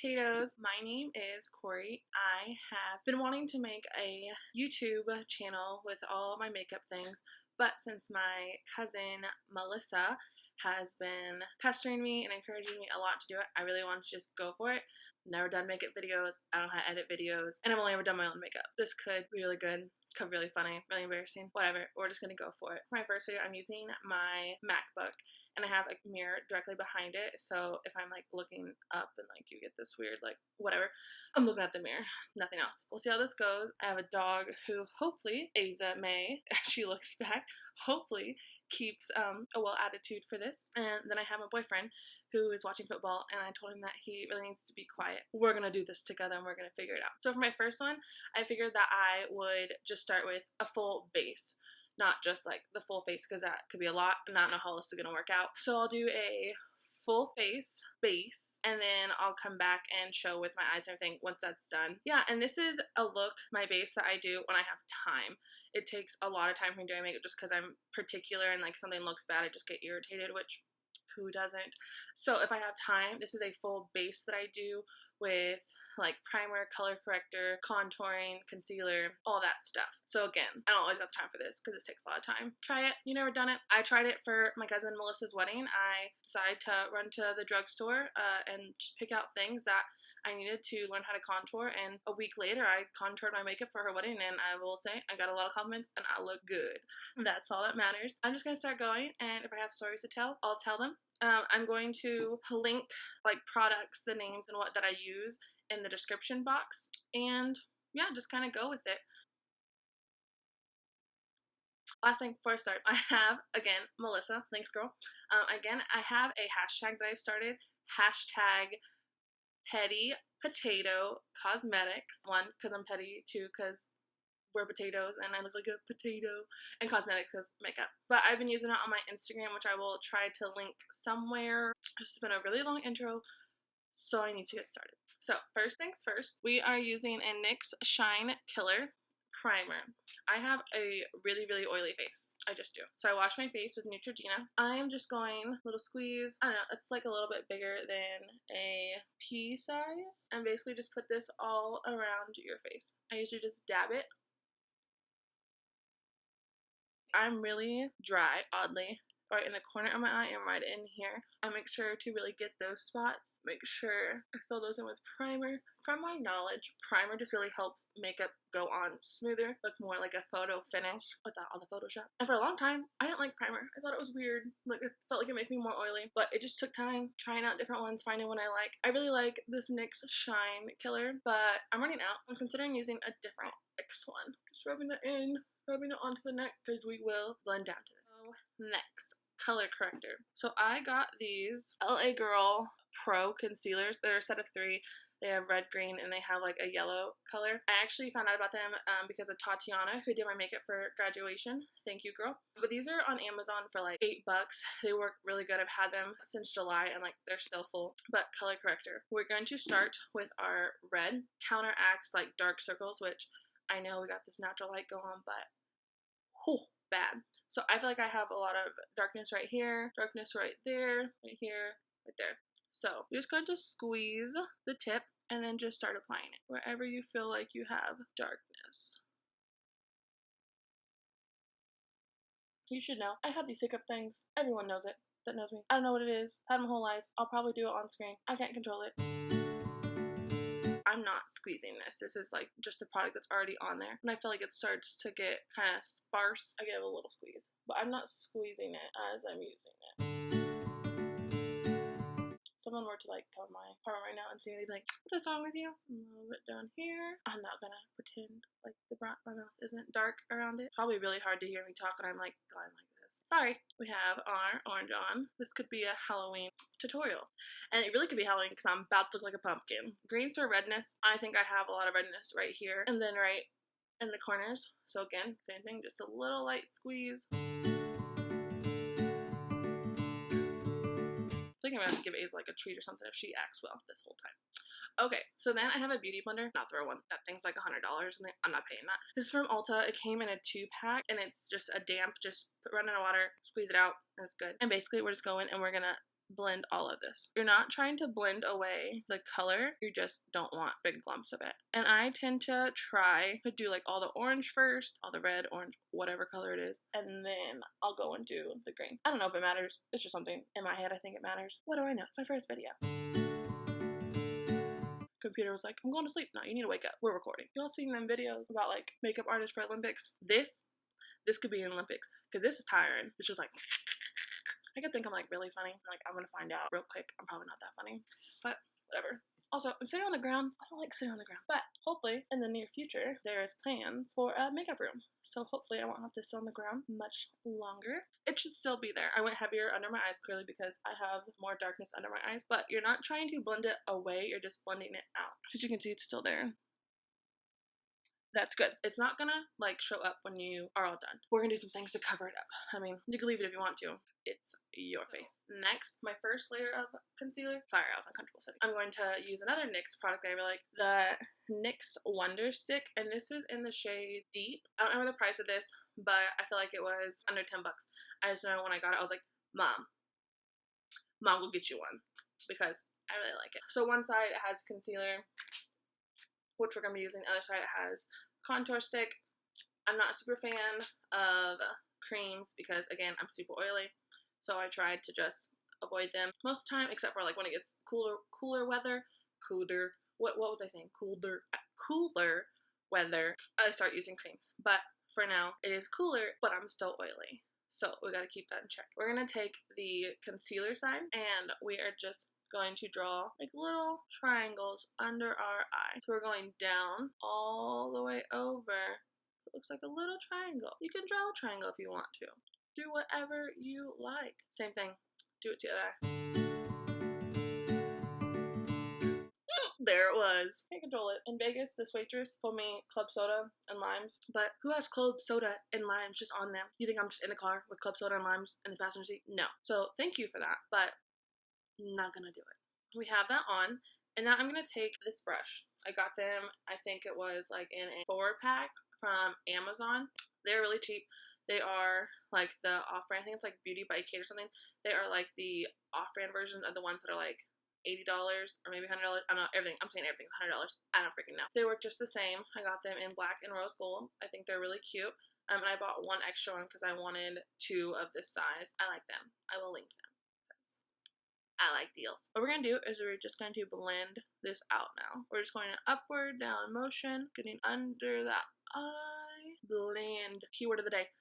potatoes. My name is Kori. I have been wanting to make a YouTube channel with all my makeup things, but since my cousin Melissa has been pestering me and encouraging me a lot to do it, I really wanted to just go for it. Never done makeup videos, I don't know how to edit videos, and I've only ever done my own makeup. This could be really good, it could be really funny, really embarrassing, whatever. We're just gonna go for it. For my first video, I'm using my MacBook, and I have a mirror directly behind it, so if I'm like looking up and like you get this weird like whatever, I'm looking at the mirror, nothing else. We'll see how this goes. I have a dog who hopefully, Asa May, as she looks back, hopefully keeps a well attitude for this. And then I have a boyfriend who is watching football, and I told him that he really needs to be quiet. We're gonna do this together and we're gonna figure it out. So for my first one, I figured that I would just start with a full base, not just like the full face, because that could be a lot and not know how this is gonna work out. So I'll do a full face base, and then I'll come back and show with my eyes and everything once that's done. Yeah, and this is a look, my base, that I do when I have time. It takes a lot of time for me doing makeup just because I'm particular, and like something looks bad, I just get irritated, which who doesn't? So if I have time, this is a full base that I do with like primer, color corrector, contouring, concealer, all that stuff. So again, I don't always got the time for this because it takes a lot of time. Try it. You never done it. I tried it for my cousin Melissa's wedding. I decided to run to the drugstore and just pick out things that I needed to learn how to contour, and a week later I contoured my makeup for her wedding, and I will say I got a lot of compliments and I look good. That's all that matters. I'm just gonna start going, and if I have stories to tell, I'll tell them. I'm going to link like products, the names and what that I use in the description box, and yeah, just kind of go with it. Last thing before I start, I have, again, Melissa, thanks girl. Again, I have a hashtag that I've started, hashtag petty potato cosmetics. One, because I'm petty. Two, because we're potatoes and I look like a potato. And cosmetics because makeup. But I've been using it on my Instagram, which I will try to link somewhere. This has been a really long intro, so I need to get started. So first things first, we are using a NYX Shine Killer primer. I have a really oily face. I just do. So I wash my face with Neutrogena. I am just going a little squeeze. I don't know, it's like a little bit bigger than a pea size. And basically just put this all around your face. I usually just dab it. I'm really dry, oddly. Right in the corner of my eye and right in here. I make sure to really get those spots. Make sure I fill those in with primer. From my knowledge, primer just really helps makeup go on smoother, look more like a photo finish. What's that, all the Photoshop? And for a long time, I didn't like primer. I thought it was weird. Like, it felt like it made me more oily. But it just took time trying out different ones, finding one I like. I really like this NYX Shine Killer, but I'm running out. I'm considering using a different NYX one. Just rubbing it in, rubbing it onto the neck, because we will blend down to it. So, next, color corrector. So I got these LA Girl Pro concealers. They're a set of 3. They have red, green, and they have like a yellow color. I actually found out about them because of Tatiana, who did my makeup for graduation. Thank you, girl. But these are on Amazon for like $8. They work really good. I've had them since July and like they're still full. But color corrector. We're going to start with our red. Counteracts like dark circles, which I know we got this natural light go on, but whew, bad. So I feel like I have a lot of darkness right here, darkness right there, right here, right there. So you're just going to squeeze the tip and then just start applying it wherever you feel like you have darkness. You should know. I have these hiccup things. Everyone knows it that knows me. I don't know what it is. I've had my whole life. I'll probably do it on screen. I can't control it. I'm not squeezing this. This is like just the product that's already on there. And I feel like it starts to get kind of sparse. I give a little squeeze. But I'm not squeezing it as I'm using it. Someone were to like come in my apartment right now and see me, they'd be like, what is wrong with you? A little bit down here. I'm not gonna pretend like my mouth isn't dark around it. It's probably really hard to hear me talk when I'm like going like this. Sorry. We have our orange on. This could be a Halloween tutorial. And it really could be Halloween because I'm about to look like a pumpkin. Greens for redness. I think I have a lot of redness right here. And then right in the corners. So again, same thing, just a little light squeeze. I think I'm gonna have to give Asa like a treat or something if she acts well this whole time. Okay, so then I have a beauty blender. Not the real one. That thing's like $100 and I'm not paying that. This is from Ulta. It came in a 2-pack and it's just a damp, just run in water, squeeze it out, and it's good. And basically we're just going and we're gonna blend all of this. You're not trying to blend away the color, you just don't want big lumps of it. And I tend to try to do like all the orange first, all the red, orange, whatever color it is, and then I'll go and do the green. I don't know if it matters. It's just something in my head I think it matters. What do I know? It's my first video. Computer was like, I'm going to sleep. No, you need to wake up. We're recording. Y'all seen them videos about like makeup artists for Olympics? This could be an Olympics because this is tiring. It's just like, I could think I'm like really funny. Like I'm gonna find out real quick. I'm probably not that funny, but whatever. Also, I'm sitting on the ground. I don't like sitting on the ground, but hopefully in the near future there is plans for a makeup room. So hopefully I won't have to sit on the ground much longer. It should still be there. I went heavier under my eyes clearly because I have more darkness under my eyes, but you're not trying to blend it away. You're just blending it out. As you can see, it's still there. That's good. It's not gonna like show up when you are all done. We're gonna do some things to cover it up. I mean, you can leave it if you want to. It's your face. Next, my first layer of concealer. Sorry, I was uncomfortable sitting. I'm going to use another NYX product that I really like. The NYX Wonder Stick, and this is in the shade Deep. I don't remember the price of this, but I feel like it was under 10 bucks. I just know when I got it, I was like, Mom will get you one because I really like it. So one side it has concealer, which we're going to be using. The other side it has contour stick. I'm not a super fan of creams because, again, I'm super oily. So I tried to just avoid them most of the time, except for like when it gets cooler weather. What was I saying? Cooler weather, I start using creams. But for now, it is cooler, but I'm still oily. So we got to keep that in check. We're going to take the concealer side and we are just going to draw like little triangles under our eye. So we're going down all the way over. It looks like a little triangle. You can draw a triangle if you want to. Do whatever you like. Same thing. Do it to the other eye. There it was. Can't control it. In Vegas, this waitress told me club soda and limes. But who has club soda and limes just on them? You think I'm just in the car with club soda and limes in the passenger seat? No. So thank you for that. But not gonna do it. We have that on, and now I'm gonna take this brush. I got them, I think it was like in a 4-pack from Amazon. They're really cheap. They are like the off-brand, I think it's like Beauty by Kate or something. They are like the off-brand version of the ones that are like $80 or maybe $100. I'm not everything. I'm saying everything's $100. I don't freaking know. They work just the same. I got them in black and rose gold. I think they're really cute. And I bought one extra one because I wanted 2 of this size. I like them. I will link them. I like deals. What we're going to do is we're just going to blend this out now. We're just going to upward, down motion, getting under that eye. Blend. Keyword of the day.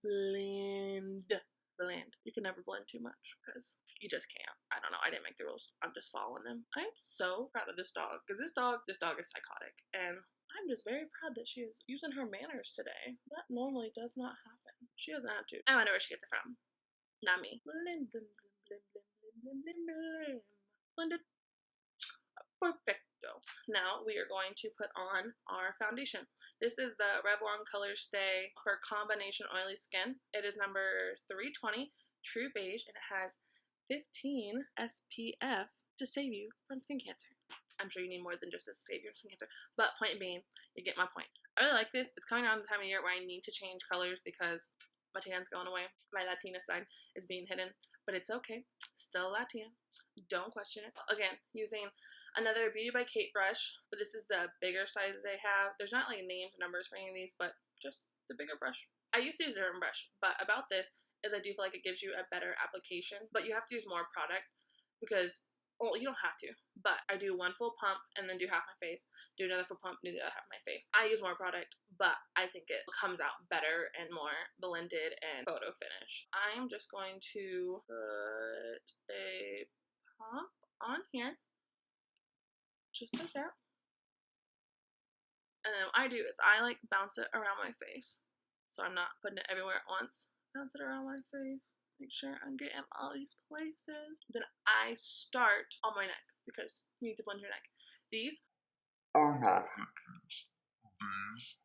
Blend. Blend. You can never blend too much because you just can't. I don't know. I didn't make the rules. I'm just following them. I'm so proud of this dog because this dog is psychotic. And I'm just very proud that she is using her manners today. That normally does not happen. She has an attitude. I wonder where she gets it from. Not me. Blend, blend, blend, blend, blend, blend, blend. Blended. Perfecto. Now we are going to put on our foundation. This is the Revlon Color Stay for combination oily skin. It is number 320, True Beige, and it has 15 SPF to save you from skin cancer. I'm sure you need more than just to save you from skin cancer, but point being, you get my point. I really like this. It's coming around the time of year where I need to change colors because my tan's going away. My Latina side is being hidden, but it's okay. Still Latina. Don't question it. Again, using another Beauty by Kate brush, but this is the bigger size they have. There's not like names or numbers for any of these, but just the bigger brush. I used to use a different brush, but about this is I do feel like it gives you a better application, but you have to use more product because, well, you don't have to, but I do one full pump and then do half my face, do another full pump, do the other half of my face. I use more product, but I think it comes out better and more blended and photo finish. I'm just going to put a pump on here, just like that. And then what I do is I like bounce it around my face. So I'm not putting it everywhere at once. Bounce it around my face. Make sure I'm getting all these places. Then I start on my neck because you need to blend your neck. These are not hickeys. These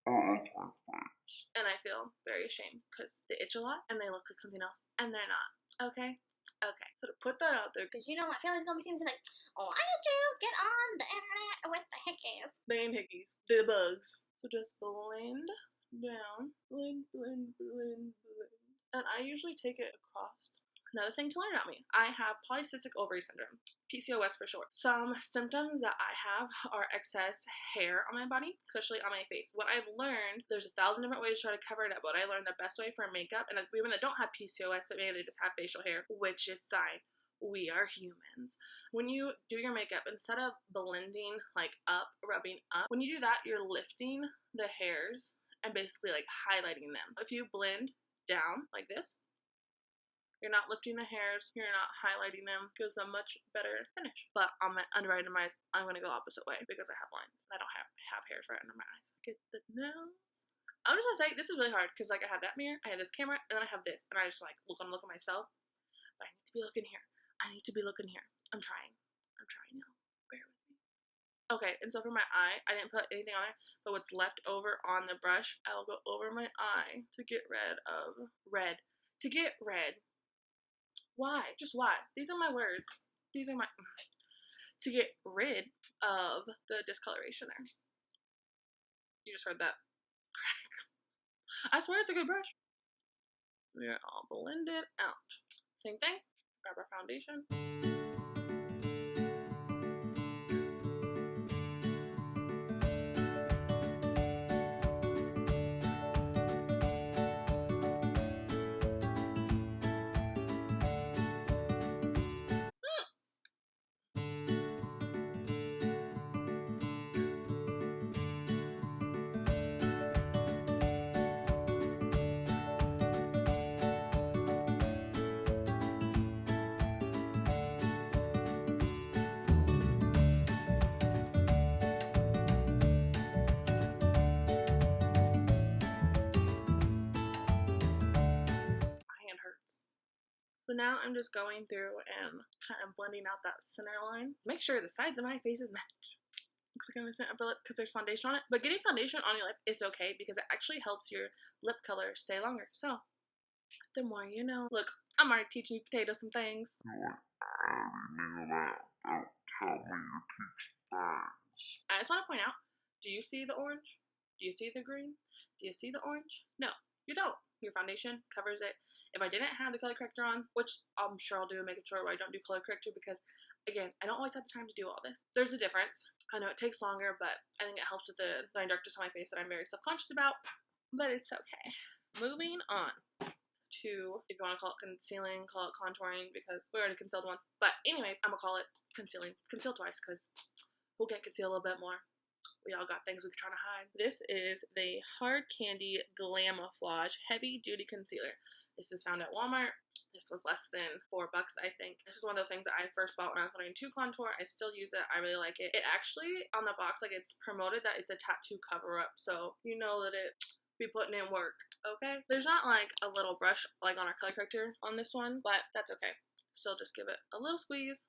are implant points. And I feel very ashamed because they itch a lot and they look like something else. And they're not. Okay? Okay. So to put that out there. Because you know my family's going to be seeing like, why did you get on the internet with the hickeys? They ain't hickeys. They're the bugs. So just blend down. Blend, blend, blend, blend. And I usually take it across Another thing to learn about me, I have polycystic ovary syndrome, PCOS for short. Some symptoms that I have are excess hair on my body, especially on my face. What I've learned, there's 1,000 different ways to try to cover it up, but I learned the best way for makeup, and women that don't have PCOS, but maybe they just have facial hair, which is fine. We are humans. When you do your makeup, instead of blending like up, rubbing up, when you do that, you're lifting the hairs and basically like highlighting them. If you blend down like this, you're not lifting the hairs, you're not highlighting them, gives a much better finish. But on my under eye, I'm going to go opposite way because I have lines. I don't have hairs right under my eyes. Get the nose. I'm just going to say, this is really hard because like I have that mirror, I have this camera, and then I have this. And I just like look at myself. But I need to be looking here. I need to be looking here. I'm trying now. Bear with me. Okay, and so for my eye, I didn't put anything on there, but what's left over on the brush, I'll go over my eye to get rid of red. To get red. Why? Just why? These are my words. These are my... To get rid of the discoloration there. You just heard that crack. I swear it's a good brush. We're all blended out. Same thing. Grab our foundation. So now I'm just going through and kind of blending out that center line. Make sure the sides of my faces match. Looks like I'm missing upper lip because there's foundation on it. But getting foundation on your lip is okay because it actually helps your lip color stay longer. So, the more you know. Look, I'm already teaching you potatoes some things. I just want to point out, do you see the orange? Do you see the green? Do you see the orange? No, you don't. Your foundation covers it. If I didn't have the color corrector on, which I'm sure I'll do a makeup tutorial where I don't do color corrector because, again, I don't always have the time to do all this. There's a difference. I know it takes longer, but I think it helps with the line darkness on my face that I'm very self-conscious about, but it's okay. Moving on to, if you want to call it concealing, call it contouring, because we already concealed once. But anyways, I'm going to call it concealing. Conceal twice, because we'll get conceal a little bit more. We all got things we could try to hide. This is the Hard Candy Glamouflage Heavy Duty Concealer. This is found at Walmart. This was less than $4, I think. This is one of those things that I first bought when I was learning to contour. I still use it. I really like it. It actually, on the box, like it's promoted that it's a tattoo cover-up. So you know that it be putting in work, okay? There's not like a little brush like on our color corrector on this one, but that's okay. Still just give it a little squeeze.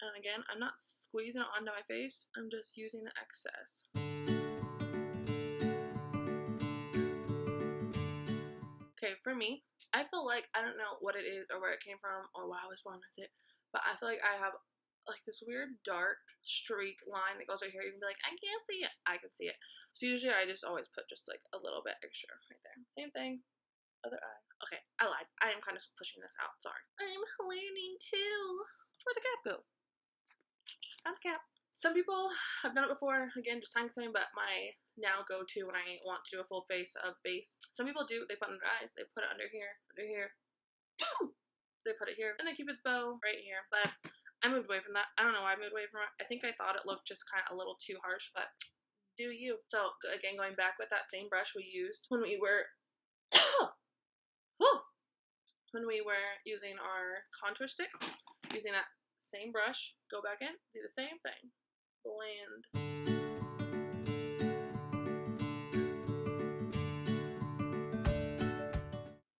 And again, I'm not squeezing it onto my face. I'm just using the excess. Okay, for me, I feel like, I don't know what it is or where it came from or why I was born with it, but I feel like I have like this weird dark streak line that goes right here. You can be like, I can't see it. I can see it. So usually I just always put just like a little bit extra right there. Same thing. Other eye. Okay, I lied. I am kind of pushing this out. Sorry. I'm learning too. Where'd the cap go? Found the cap. Some people have done it before. Again, just time consuming, but my now go-to when I want to do a full face of base. Some people do. They put it under eyes. They put it under here. Under here. They put it here. And the Cupid's bow right here. But I moved away from that. I don't know why I moved away from it. I think I thought it looked just kind of a little too harsh, but do you. So, again, going back with that same brush we used when we were when we were using our contour stick, using that same brush, go back in, do the same thing. Blend.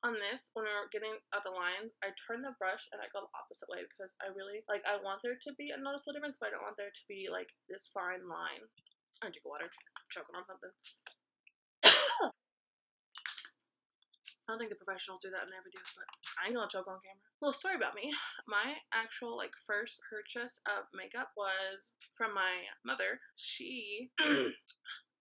On this, when we're getting out the lines, I turn the brush and I go the opposite way because I really, like, I want there to be a noticeable difference, but I don't want there to be, like, this fine line. I drink water. I'm choking on something. I don't think the professionals do that in their videos, but I ain't gonna choke on camera. Little story about me. My actual, like, first purchase of makeup was from my mother. She, I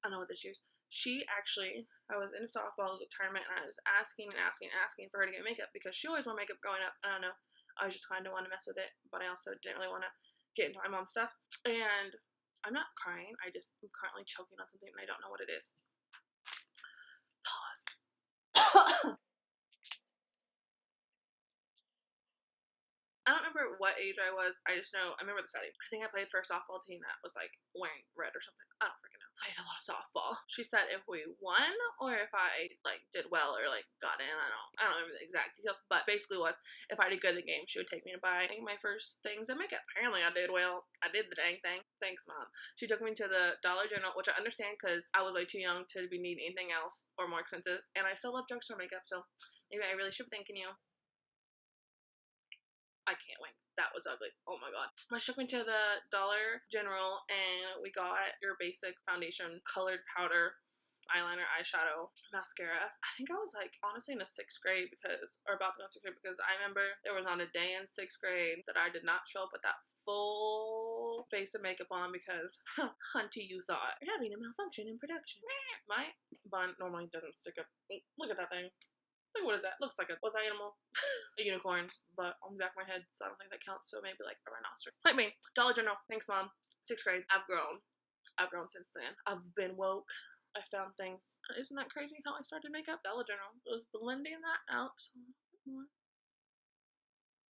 don't know what this year's. I was in a softball tournament and I was asking for her to get makeup because she always wore makeup growing up. I don't know. I just kind of want to mess with it, but I also didn't really want to get into my mom's stuff. And I'm not crying. I'm currently choking on something and I don't know what it is. Pause. I don't remember what age I was. I just know, I remember the setting. I think I played for a softball team that was like wearing red or something. I don't freaking know. Played a lot of softball. She said if we won or if I like did well or like got in. I don't remember the exact details, but basically was if I did good in the game, she would take me to buy my first things and makeup. Apparently I did well. I did the dang thing. Thanks, Mom. She took me to the Dollar General, which I understand because I was way too young to be needing anything else or more expensive, and I still love drugstore makeup, so maybe I really should be thanking you. I can't wait. That was ugly. Oh my god. I took me to the Dollar General and we got your basics foundation, colored powder, eyeliner, eyeshadow, mascara. I think I was like honestly in the 6th grade or about to go to 6th grade because I remember there was not a day in 6th grade that I did not show up with that full face of makeup on because, hunty, you thought you're having a malfunction in production. My bun normally doesn't stick up. Look at that thing. Like, what is that? Looks like what's that animal? A unicorn, but on the back of my head, so I don't think that counts, so maybe like a rhinoceros. Like me, Dollar General. Thanks, Mom. 6th grade. I've grown since then. I've been woke. I found things. Isn't that crazy how I started makeup? Dollar General was blending that out some more.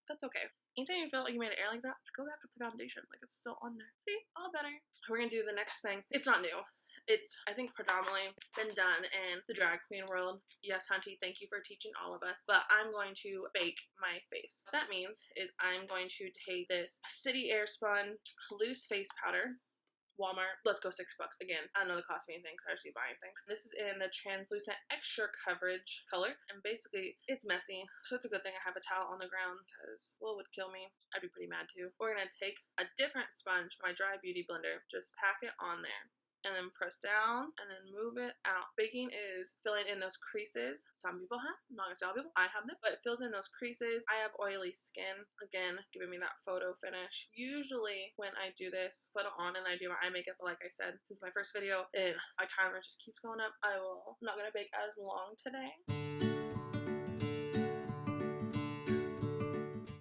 That's okay. Anytime you feel like you made an air like that, just go back with the foundation. Like, it's still on there. See? All better. We're gonna do the next thing. It's not new. It's, I think, predominantly been done in the drag queen world. Yes, Hunty, thank you for teaching all of us. But I'm going to bake my face. What that means is I'm going to take this City Airspun loose face powder. Walmart. Let's go $6 again. I don't know the cost of anything because I actually buying things. This is in the translucent extra coverage color, and basically it's messy, so it's a good thing I have a towel on the ground because Will would kill me. I'd be pretty mad too. We're gonna take a different sponge, my dry beauty blender, just pack it on there. And then press down and then move it out. Baking is filling in those creases. Some people have, not gonna say all people, I have them, but it fills in those creases. I have oily skin, again, giving me that photo finish. Usually when I do this, put it on and I do my eye makeup, but like I said, since my first video, and my timer just keeps going up, I'm not gonna bake as long today.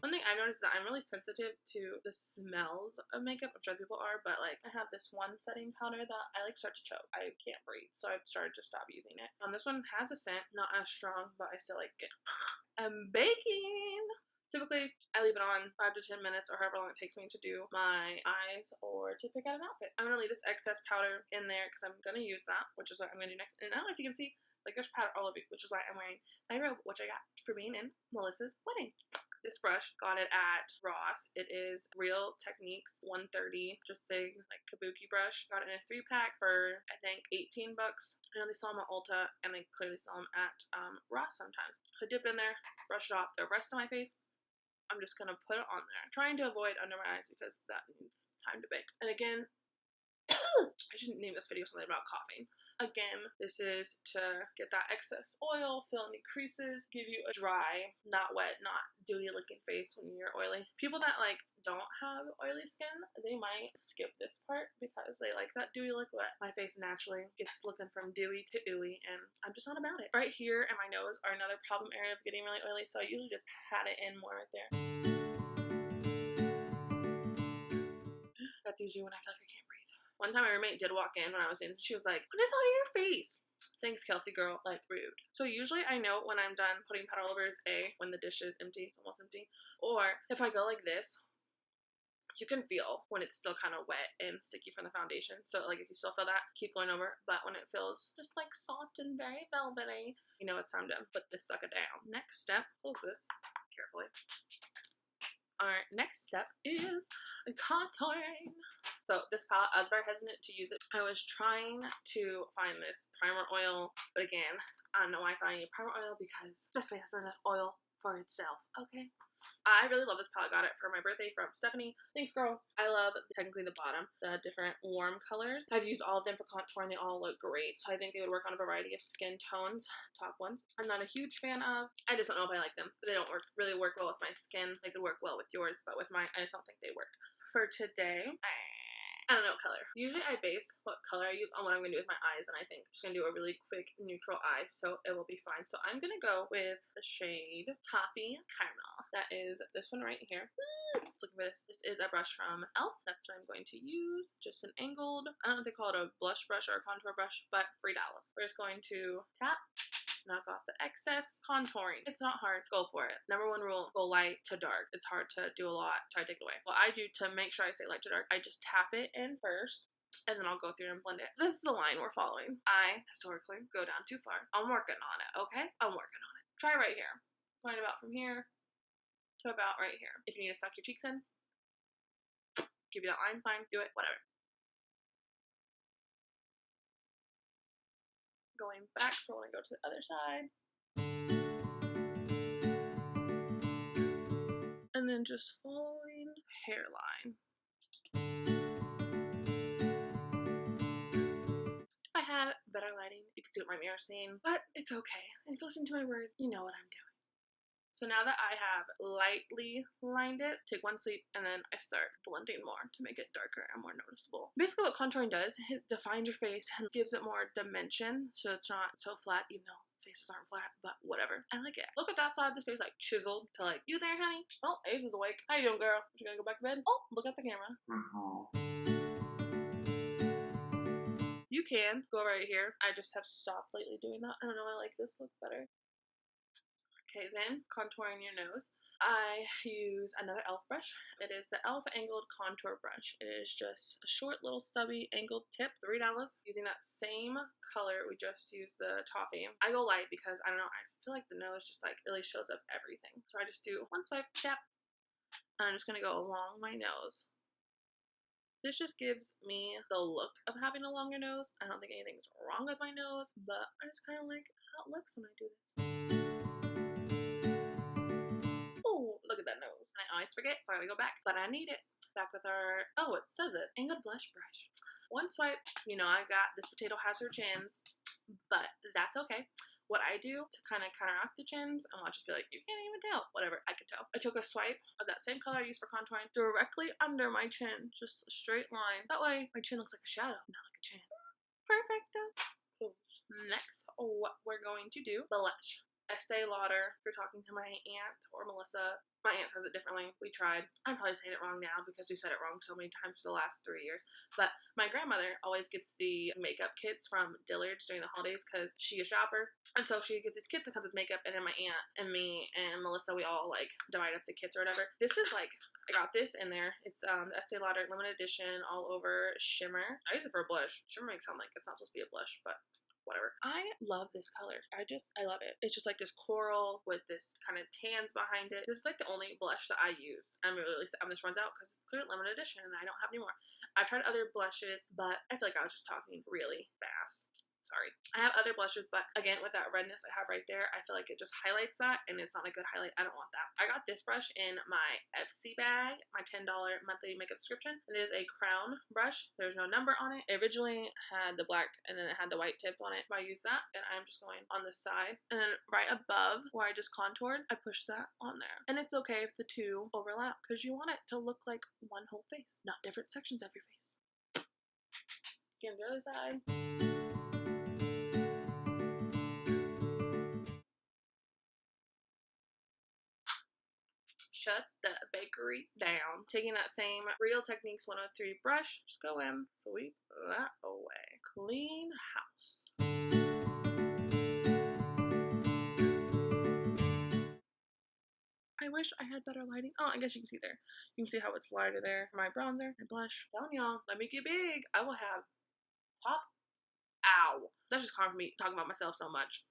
One thing I've noticed is that I'm really sensitive to the smells of makeup, which other people are, but like I have this one setting powder that I like start to choke. I can't breathe, so I've started to stop using it. This one has a scent, not as strong, but I still like it. I'm baking! Typically, I leave it on 5 to 10 minutes or however long it takes me to do my eyes or to pick out an outfit. I'm going to leave this excess powder in there because I'm going to use that, which is what I'm going to do next. And I don't know if you can see, like there's powder all over it, which is why I'm wearing my robe, which I got for being in Melissa's wedding. This brush, got it at Ross. It is Real Techniques 130, just big, like kabuki brush. Got it in a 3-pack for, I think, $18. I know they sell them at Ulta, and they clearly sell them at Ross sometimes. So I dip it in there, brush it off the rest of my face. I'm just gonna put it on there. I'm trying to avoid under my eyes because that means time to bake. And again, I should name this video something about coughing. Again, this is to get that excess oil, fill any creases, give you a dry, not wet, not dewy looking face when you're oily. People that like don't have oily skin, they might skip this part because they like that dewy look, but my face naturally gets looking from dewy to ooey, and I'm just not about it. Right here and my nose are another problem area of getting really oily, so I usually just pat it in more right there. That's usually when I feel like I can't breathe. One time my roommate did walk in when I was in, and she was like, "What is on your face?" Thanks, Kelsey girl. Like, rude. So usually I know when I'm done putting powder all over is when the dish is empty, it's almost empty, or if I go like this, you can feel when it's still kind of wet and sticky from the foundation. So like if you still feel that, keep going over. But when it feels just like soft and very velvety, you know it's time to put this sucker down. Next step, close this carefully. Our next step is contouring. So this palette, I was very hesitant to use it. I was trying to find this primer oil, but again, I don't know why I thought I needed primer oil because this face isn't oil for itself, okay? I really love this palette. Got it for my birthday from Stephanie. Thanks, girl. I love, technically the bottom, the different warm colors. I've used all of them for contouring. They all look great, so I think they would work on a variety of skin tones. Top ones I'm not a huge fan of. I just don't know if I like them. They don't really work well with my skin. They could work well with yours, but with mine, I just don't think they work. For today, I don't know what color. Usually I base what color I use on what I'm going to do with my eyes, and I think I'm just going to do a really quick neutral eye, so it will be fine. So I'm going to go with the shade Toffee Caramel. That is this one right here. Looking for this. This is a brush from e.l.f. That's what I'm going to use. Just an angled, I don't know if they call it a blush brush or a contour brush, but $3. We're just going to tap, knock off the excess. Contouring. It's not hard. Go for it. Number one rule, go light to dark. It's hard to do a lot. Try to take it away. What I do to make sure I stay light to dark, I just tap it in first, and then I'll go through and blend it. This is the line we're following. I, historically, go down too far. I'm working on it, okay? I'm working on it. Try right here. Going about from here to about right here. If you need to suck your cheeks in, give you that line, fine. Do it, whatever. Going back for when I go to the other side. And then just following hairline. If I had better lighting, you could see what my mirror's seeing, but it's okay. And if you listen to my words, you know what I'm doing. So now that I have lightly lined it, take one sweep, and then I start blending more to make it darker and more noticeable. Basically what contouring does, it defines your face and gives it more dimension, so it's not so flat, even though faces aren't flat, but whatever. I like it. Look at that side of this face, like chiseled to like, you there, honey? Oh, Ace is awake. How you doing, girl? You gonna go back to bed? Oh, look at the camera. You can go right here. I just have stopped lately doing that. I don't know, I like this look better. Okay, then contouring your nose. I use another e.l.f. brush. It is the e.l.f. Angled Contour Brush. It is just a short little stubby angled tip, $3. Using that same color, we just used the toffee. I go light because, I don't know, I feel like the nose just like really shows up everything. So I just do one swipe, tap, and I'm just going to go along my nose. This just gives me the look of having a longer nose. I don't think anything's wrong with my nose, but I just kind of like how it looks when I do this. Look at that nose. And I always forget, so I gotta go back. But I need it. Back with our, oh, it says it. Angled blush brush. One swipe, you know, I got this potato has her chins, but that's okay. What I do to kind of counteract the chins, and I'll just be like, you can't even tell. Whatever, I can tell. I took a swipe of that same color I used for contouring directly under my chin. Just a straight line. That way, my chin looks like a shadow, not like a chin. Perfect. Next, what we're going to do, blush. Estee Lauder. If you're talking to my aunt or Melissa, my aunt says it differently. We tried. I'm probably saying it wrong now because we said it wrong so many times for the last 3 years. But my grandmother always gets the makeup kits from Dillard's during the holidays because she is a shopper. And so she gets these kits that comes with makeup, and then my aunt and me and Melissa, we all like divide up the kits or whatever. This is like, I got this in there. It's the Estee Lauder limited edition all over shimmer. I use it for a blush. Shimmer makes it sound like it's not supposed to be a blush, but whatever. I love this color. I love it. It's just like this coral with this kind of tans behind it. This is like the only blush that I use. I'm really sad when this runs out because it's clear limited edition and I don't have any more. I've tried other blushes, but I feel like I was just talking really fast. Sorry. I have other blushes, but again, with that redness I have right there, I feel like it just highlights that, and it's not a good highlight. I don't want that. I got this brush in my FC bag, my $10 monthly makeup subscription. It is a crown brush. There's no number on it. It originally had the black, and then it had the white tip on it. I use that, and I'm just going on the side. And then right above where I just contoured, I push that on there. And it's okay if the two overlap, because you want it to look like one whole face, not different sections of your face. Again, the other side. Shut the bakery down. Taking that same Real Techniques 103 brush, just go in, sweep that away. Clean house. I wish I had better lighting. Oh, I guess you can see there. You can see how it's lighter there. My bronzer, my blush. Down, y'all. Let me get big. I will have top. Ow. That's just calm for me talking about myself so much.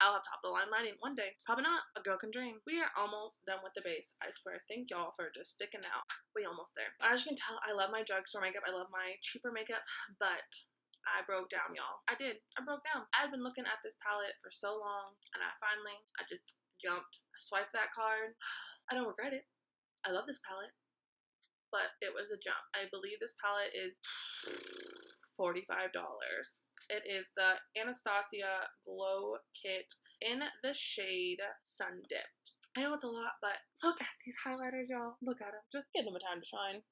I'll have top of the line lighting one day. Probably not. A girl can dream. We are almost done with the base. I swear. Thank y'all for just sticking out. We almost there. As you can tell, I love my drugstore makeup. I love my cheaper makeup, but I broke down, y'all. I did. I broke down. I've been looking at this palette for so long, and I just jumped. I swiped that card. I don't regret it. I love this palette, but it was a jump. I believe this palette is $45. It is the Anastasia Glow Kit in the shade Sun Dipped. I know it's a lot, but look at these highlighters, y'all. Look at them. Just give them a time to shine.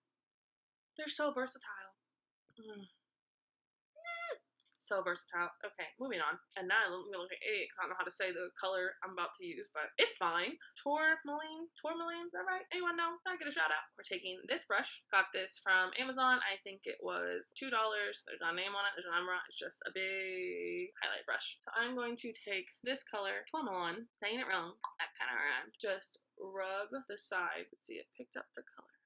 They're so versatile. So versatile. Okay, moving on. And now I'm looking like an idiot because I don't know how to say the color I'm about to use, but it's fine. Tourmaline, is that right? Anyone know? I get a shout out. We're taking this brush. Got this from Amazon. I think it was $2. There's not a name on it. There's no number on it. It's just a big highlight brush. So I'm going to take this color, tourmaline, saying it wrong. That kind of rhymed. Just rub the side. Let's see, it picked up the color.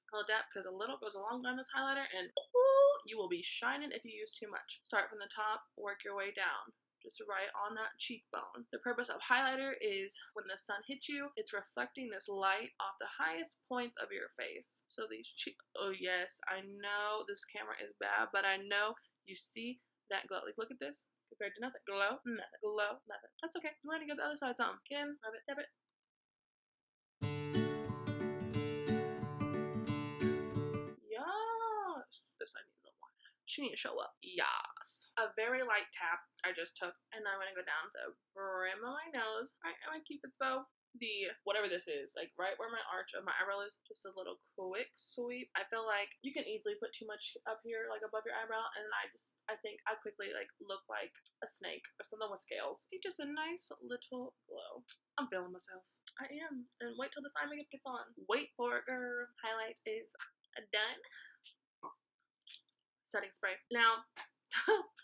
I'll adapt because a little goes a long way on this highlighter, and ooh, you will be shining if you use too much. Start from the top, work your way down. Just right on that cheekbone. The purpose of highlighter is when the sun hits you, it's reflecting this light off the highest points of your face. So these oh yes, I know this camera is bad, but I know you see that glow. Like, look at this. Compared to nothing. Glow, nothing. Glow, nothing. That's okay. We're gonna give the other side some. Again, rub it, dab it. Yes. This I need a little more. She need to show up. Yes. A very light tap I just took, and I'm gonna go down the brim of my nose. Right, I'm gonna keep its bow. The whatever this is, like right where my arch of my eyebrow is, just a little quick sweep. I feel like you can easily put too much up here, like above your eyebrow, and then I think I quickly like look like a snake or something with scales. It's just a nice little glow. I'm feeling myself. I am. And wait till this eye makeup gets on. Wait for it, girl. Highlight is done. Setting spray. Now,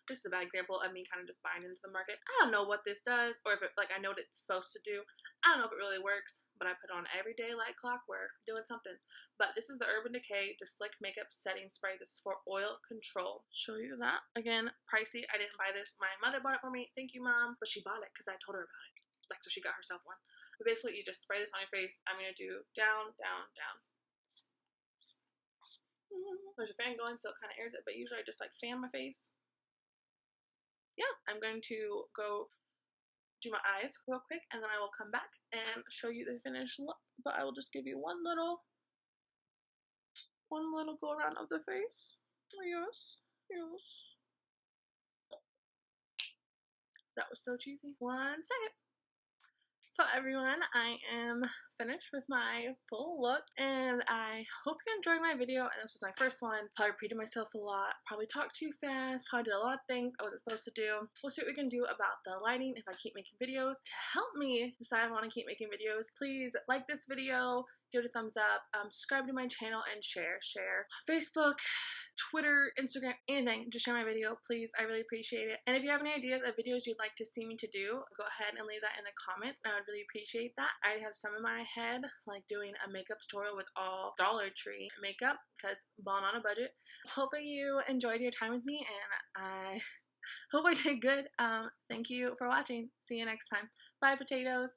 this is a bad example of me kind of just buying into the market. I don't know what this does, or if it, like, I know what it's supposed to do. I don't know if it really works, but I put it on every day like clockwork, doing something. But this is the Urban Decay To Slick Makeup Setting Spray. This is for oil control. Show you that. Again, pricey. I didn't buy this. My mother bought it for me. Thank you, Mom. But she bought it because I told her about it. Like, so she got herself one. But basically, you just spray this on your face. I'm going to do down, down, down. There's a fan going, so it kind of airs it, but usually I just like fan my face. Yeah, I'm going to go do my eyes real quick, and then I will come back and show you the finished look. But I will just give you one little go around of the face. Yes, yes. That was so cheesy. 1 second. So everyone, I am finished with my full look, and I hope you enjoyed my video. And this was my first one. Probably repeated myself a lot, probably talked too fast, probably did a lot of things I wasn't supposed to do. We'll see what we can do about the lighting if I keep making videos. To help me decide if I want to keep making videos, please like this video, give it a thumbs up, subscribe to my channel, and share. Facebook, Twitter, Instagram, anything. Just share my video, please. I really appreciate it. And if you have any ideas of videos you'd like to see me to do, go ahead and leave that in the comments. I would really appreciate that. I already have some in my head, like doing a makeup tutorial with all Dollar Tree makeup, because balling on a budget. Hopefully you enjoyed your time with me, and I hope I did good. Thank you for watching. See you next time. Bye, potatoes.